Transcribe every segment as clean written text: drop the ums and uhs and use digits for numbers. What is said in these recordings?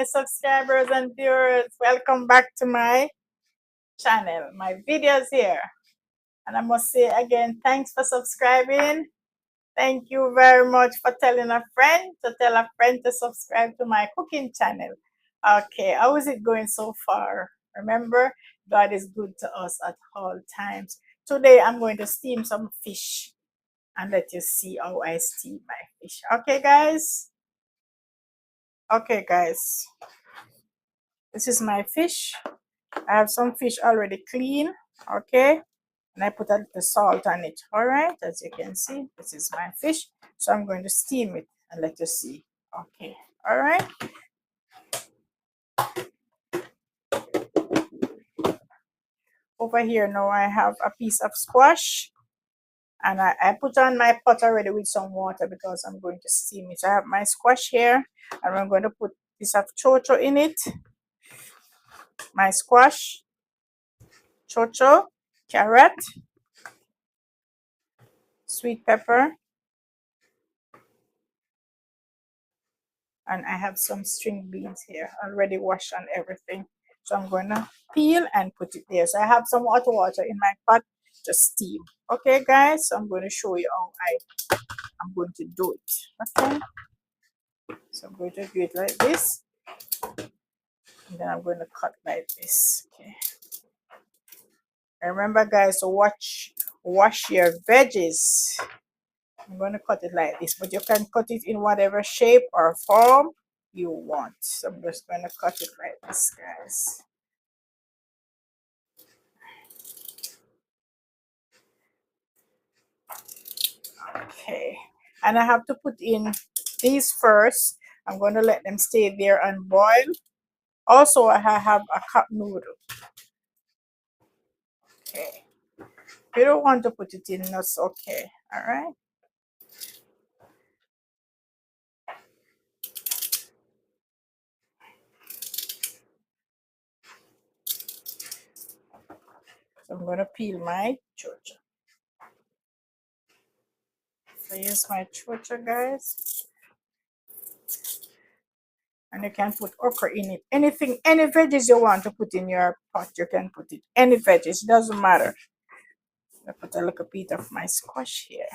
my subscribers and viewers. Welcome back to my channel, my videos here. And I must say again, thanks for subscribing. Thank you very much for telling a friend to tell a friend to subscribe to my cooking channel. Okay, how is it going so far? Remember, God is good to us at all times. Today, I'm going to steam some fish and let you see how I steam my fish. Okay, guys? Okay, guys. This is my fish. I have some fish already clean. Okay. And I put a little salt on it. All right. As you can see, this is my fish. So I'm going to steam it and let you see. Okay. All right. Over here now I have a piece of squash. And I put on my pot already with some water because I'm going to steam it. So I have my squash here. And I'm going to put a piece of chocho in it. My squash, chocho, carrot, sweet pepper, and I have some string beans here already washed and everything. So I'm going to peel and put it there. So I have some hot water in my pot to steam. Okay, guys, so I'm going to show you how I'm going to do it. Okay, so I'm going to do it like this, and then I'm going to cut like this. Okay, and remember, guys, to wash your veggies. I'm going to cut it like this, but you can cut it in whatever shape or form you want. So I'm just going to cut it like this, guys. Okay, and I have to put in these first. I'm going to let them stay there and boil. Also, I have a cup noodle. Okay, if you don't want to put it in, that's okay. All right. So I'm going to peel my chocha. So here's my chocha, guys. And you can put okra in it. Anything, any veggies you want to put in your pot, you can put it. Any veggies, doesn't matter. I put a little bit of my squash here.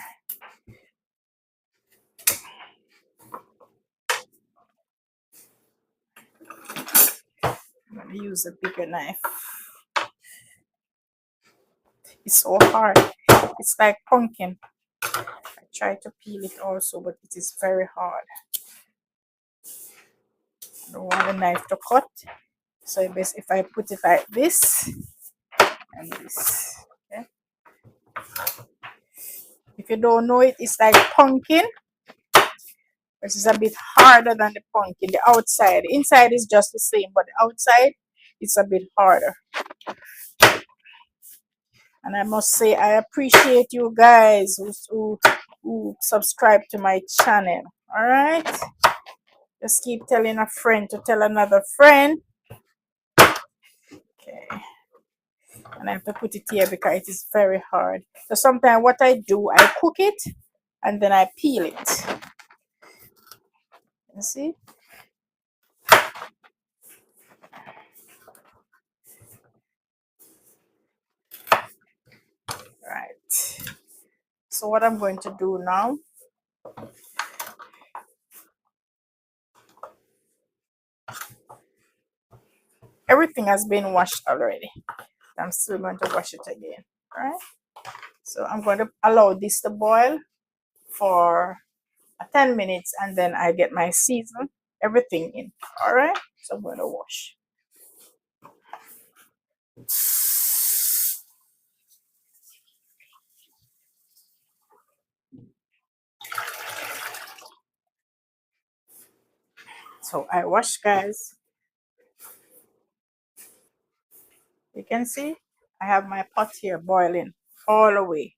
I'm going to use a bigger knife. It's so hard. It's like pumpkin. I try to peel it also, but it is very hard. I don't want the knife to cut. So best if I put it like this and this. Okay. If you don't know it, it's like pumpkin. This is a bit harder than the pumpkin. The outside. The inside is just the same, but the outside it's a bit harder. And I must say I appreciate you guys who subscribe to my channel. All right. Just keep telling a friend to tell another friend. Okay. And I have to put it here because it is very hard. So sometimes what I do, I cook it and then I peel it. You see? Right. So what I'm going to do now, everything has been washed already. I'm still going to wash it again. All right. So I'm going to allow this to boil for 10 minutes and then I get my season, everything in. All right. So I'm going to wash. So I wash, guys. You can see I have my pot here boiling all the way.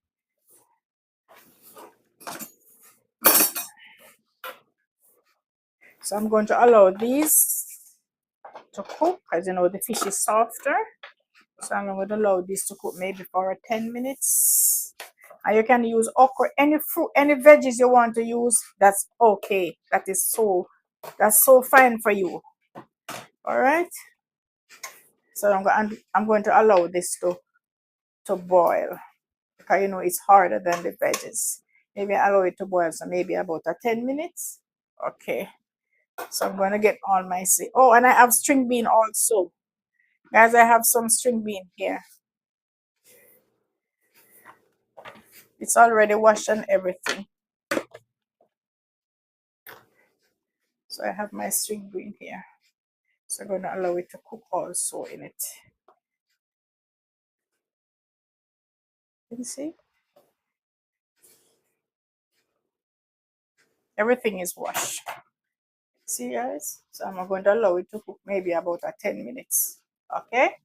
So I'm going to allow these to cook, as you know the fish is softer. So I'm going to allow this to cook maybe for 10 minutes. And you can use okra, any fruit, any veggies you want to use, that's okay. That's so fine for you. All right. So I'm going to allow this to boil, because you know it's harder than the veggies. Maybe allow it to boil, so maybe about 10 minutes. Okay. So I'm going to get all my oh, and I have string bean also. Guys, I have some string bean here. It's already washed and everything. So I have my string bean here. So I'm going to allow it to cook also in it. You see? Everything is washed. See, guys? So I'm going to allow it to cook maybe about 10 minutes. Okay?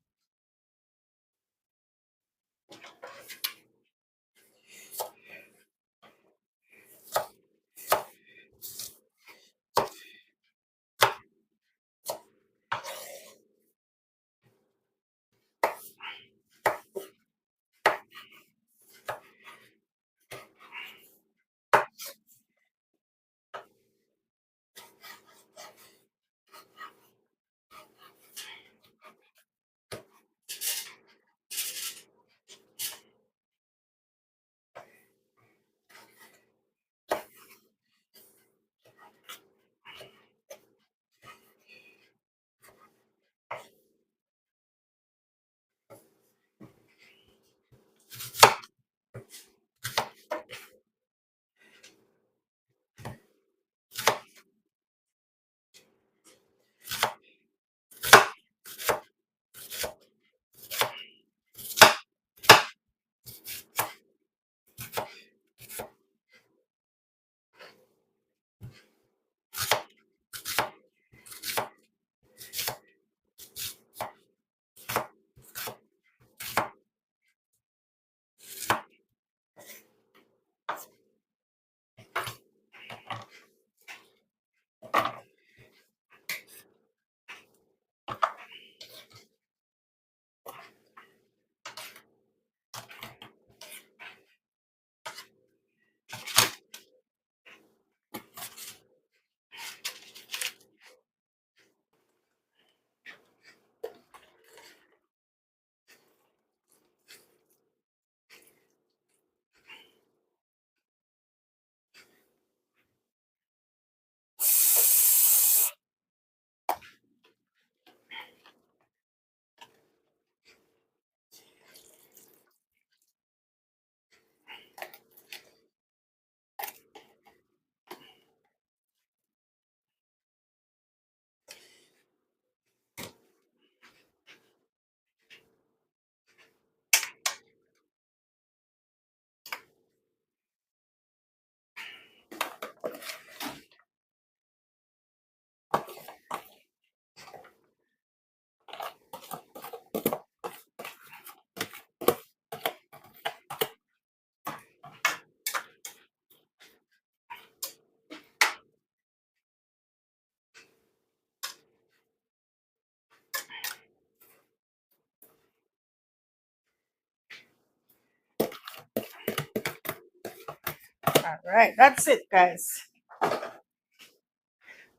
All right. That's it, guys.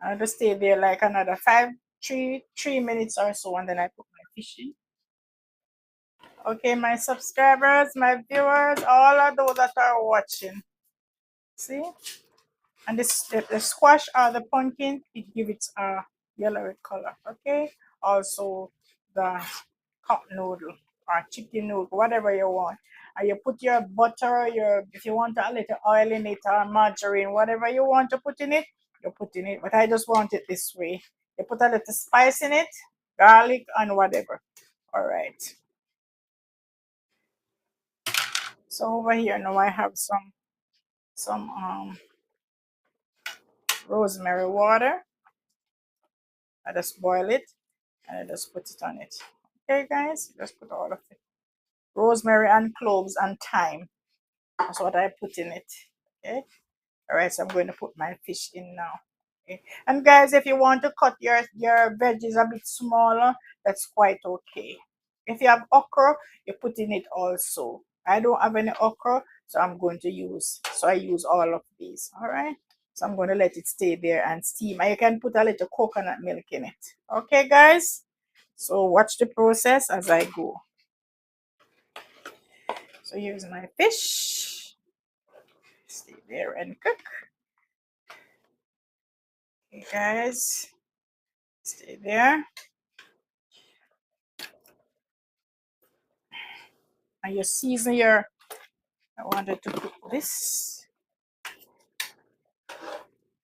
I'll just stay there like another 3 minutes or so, and then I put my fish in. Okay, my subscribers, my viewers, all of those that are watching. See? And this the squash or the pumpkin, it gives it a yellow color. Okay. Also the cup noodle or chicken noodle, whatever you want. And you put your butter, if you want a little oil in it or margarine, whatever you want to put in it, you put in it. But I just want it this way. You put a little spice in it, garlic and whatever. All right. So over here now I have some rosemary water. I just boil it and I just put it on it. Okay, guys, just put all of it. Rosemary and cloves and thyme. That's what I put in it. Okay. All right, so I'm going to put my fish in now. Okay. And guys, if you want to cut your veggies a bit smaller, that's quite okay. If you have okra, you put in it also. I don't have any okra, so I use all of these. All right. So I'm going to let it stay there and steam. And you can put a little coconut milk in it. Okay, guys? So watch the process as I go. So here's my fish. Stay there and cook. Okay, guys. Stay there. And you season your, I wanted to put this.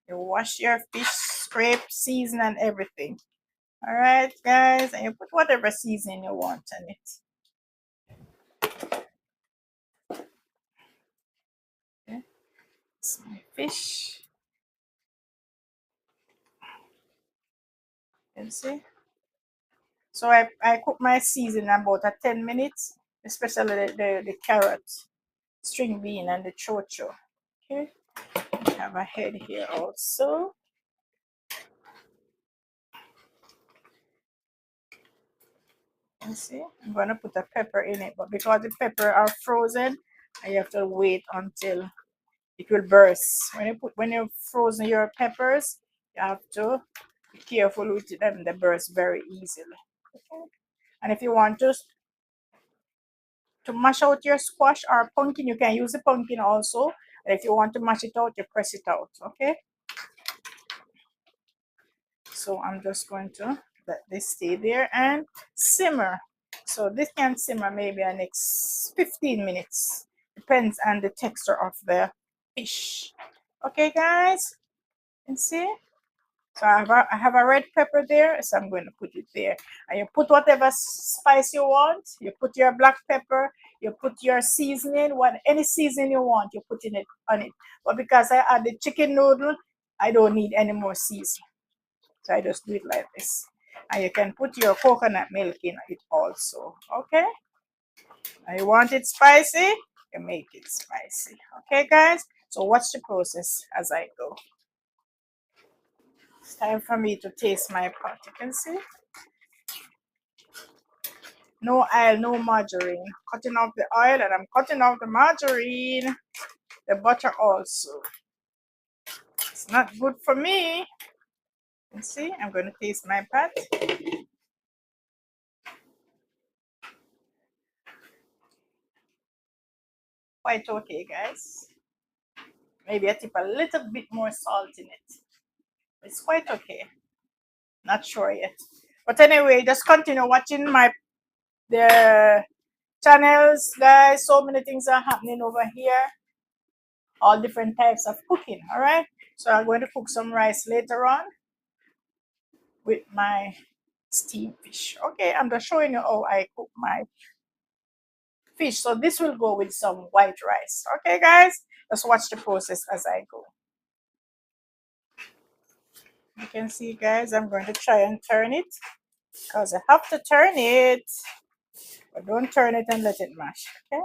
You wash your fish, scrape, season, and everything. All right, guys, and you put whatever seasoning you want on it. Okay, it's my fish. You can see. So I cook my seasoning about a 10 minutes, especially the carrot, string bean, and the chocho. Okay, I have a head here also. You see, I'm gonna put a pepper in it, but because the pepper are frozen, I have to wait until it will burst. When you frozen your peppers, you have to be careful with them. They burst very easily. Okay. And if you want to mash out your squash or pumpkin, you can use the pumpkin also. And if you want to mash it out, you press it out. Okay. So I'm just going to let this stay there and simmer. So this can simmer maybe a next 15 minutes. Depends on the texture of the fish. Okay, guys. You can see. So I have a red pepper there, so I'm going to put it there. And you put whatever spice you want. You put your black pepper, you put your seasoning, any seasoning you want, you put in it on it. But because I add the chicken noodle, I don't need any more seasoning. So I just do it like this. And you can put your coconut milk in it also. Okay? And you want it spicy, you make it spicy. Okay, guys? So watch the process as I go. It's time for me to taste my pot. You can see. No oil, no margarine. Cutting off the oil and I'm cutting off the margarine. The butter also. It's not good for me. You can see. I'm going to taste my pot. Quite okay, guys. Maybe I tip a little bit more salt in it. It's quite okay. Not sure yet. But anyway, just continue watching the channels, guys. So many things are happening over here. All different types of cooking. All right. So I'm going to cook some rice later on with my steamed fish. Okay, I'm just showing you how I cook my fish. So this will go with some white rice. Okay, guys. Just watch the process as I go. You can see, guys, I'm going to try and turn it because I have to turn it. But don't turn it and let it mash. Okay.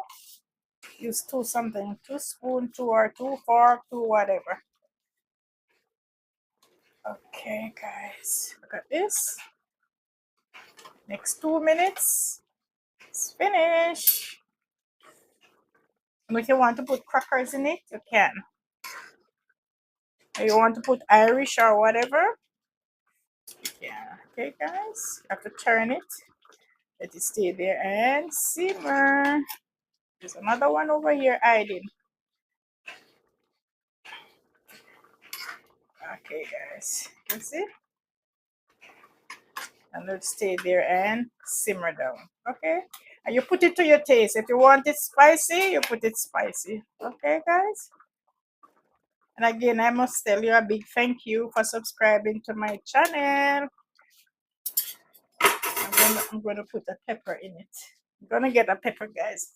Use two something, 2 spoon, two or two fork, two whatever. Okay, guys, look at this. Next 2 minutes, it's finished. And if you want to put crackers in it, you can. Or you want to put Irish or whatever, yeah. Okay, guys, you have to turn it. Let it stay there and simmer. There's another one over here hiding. Okay, guys, you see? And let it stay there and simmer down. Okay, and you put it to your taste. If you want it spicy, you put it spicy. Okay, guys. And again, I must tell you a big thank you for subscribing to my channel. I'm gonna put a pepper in it. I'm gonna get a pepper, guys.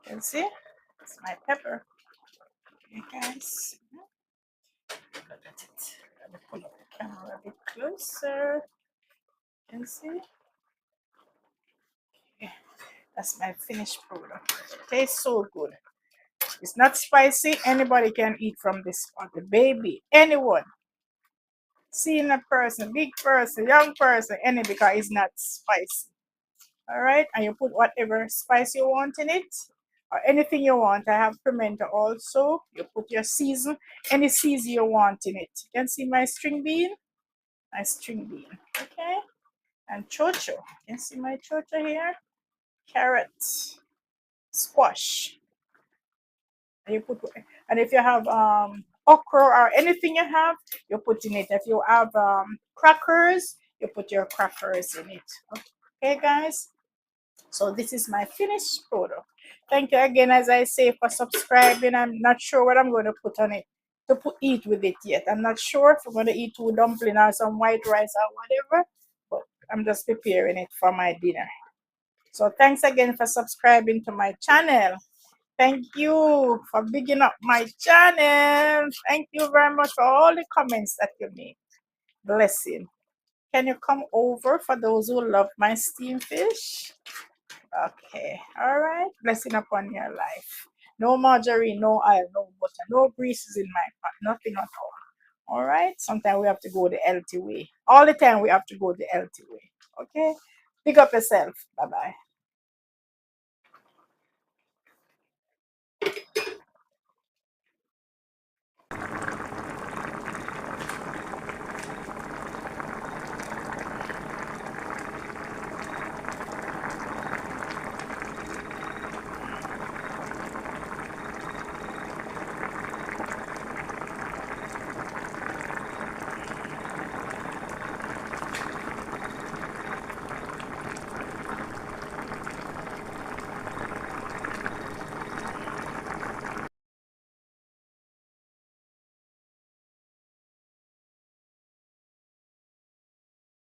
You can see it's my pepper. Okay, guys. Look at it. Let me pull up the camera a bit closer. You can see. Okay. That's my finished product. It tastes so good. It's not spicy. Anybody can eat from this pot. The baby, anyone, senior person, big person, young person, any, because it's not spicy. All right, and you put whatever spice you want in it, or anything you want. I have pimento also. You put your season, any season you want in it. You can see my string bean, okay, and chocho. You can see my chocho here, carrot, squash. And you put, and if you have okra or anything you have, you put in it. If you have crackers, you put your crackers in it. Okay, guys. So this is my finished product. Thank you again, as I say, for subscribing. I'm not sure what I'm going to put on it to eat with it yet. I'm not sure if I'm going to eat two dumpling or some white rice or whatever, but I'm just preparing it for my dinner. So thanks again for subscribing to my channel. Thank you for bigging up my channel. Thank you very much for all the comments that you make. Blessing. Can you come over for those who love my steamed fish? Okay, all right. Blessing upon your life. No margarine, no oil, no butter, no greases in my pot, nothing at all. All right. Sometimes we have to go the healthy way. All the time we have to go the healthy way. Okay. Pick up yourself. Bye bye.